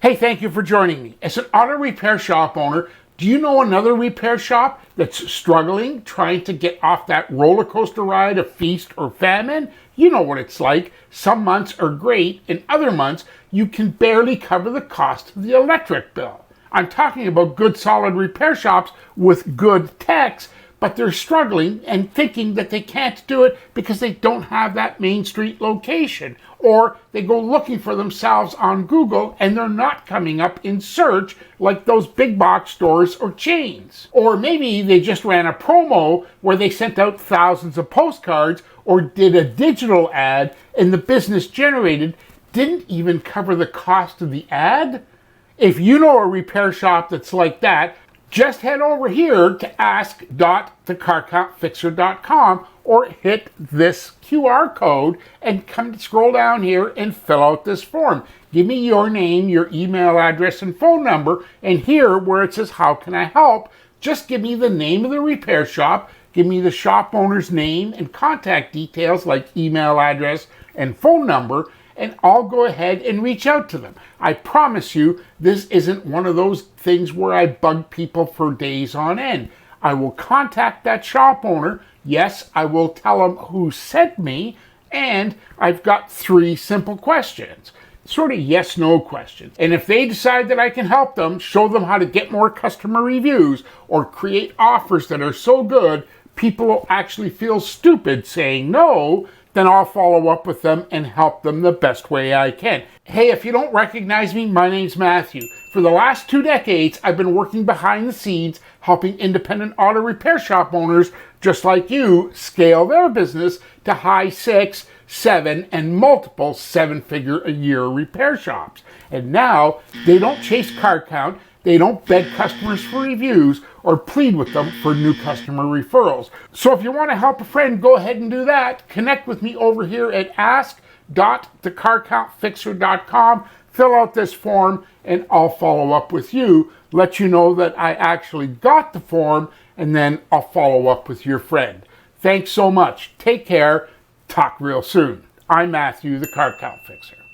Hey, thank you for joining me. As an auto repair shop owner, do you know another repair shop that's struggling, trying to get off that roller coaster ride of feast or famine? You know what it's like. Some months are great, and other months you can barely cover the cost of the electric bill. I'm talking about good solid repair shops with good techs, but they're struggling and thinking that they can't do it because they don't have that Main Street location. Or they go looking for themselves on Google and they're not coming up in search like those big box stores or chains. Or maybe they just ran a promo where they sent out thousands of postcards or did a digital ad and the business generated didn't even cover the cost of the ad. If you know a repair shop that's like that, just head over here to ask.thecarcountfixer.com or hit this QR code and scroll down here and fill out this form. Give me your name, your email address, and phone number, and here where it says, how can I help? Just give me the name of the repair shop, give me the shop owner's name and contact details like email address and phone number, and I'll go ahead and reach out to them. I promise you, this isn't one of those things where I bug people for days on end. I will contact that shop owner. Yes, I will tell them who sent me, and I've got 3 simple questions. Sort of yes-no questions. And if they decide that I can help them, show them how to get more customer reviews, or create offers that are so good, people will actually feel stupid saying no, then I'll follow up with them and help them the best way I can. Hey, if you don't recognize me, my name's Matthew. For the last 2 decades, I've been working behind the scenes, helping independent auto repair shop owners just like you scale their business to high 6, 7, and multiple 7-figure-a-year repair shops. And now, they don't chase car count, they don't beg customers for reviews or plead with them for new customer referrals. So if you want to help a friend, go ahead and do that. Connect with me over here at ask.thecarcountfixer.com. Fill out this form and I'll follow up with you, let you know that I actually got the form, and then I'll follow up with your friend. Thanks so much. Take care. Talk real soon. I'm Matthew, the Car Count Fixer.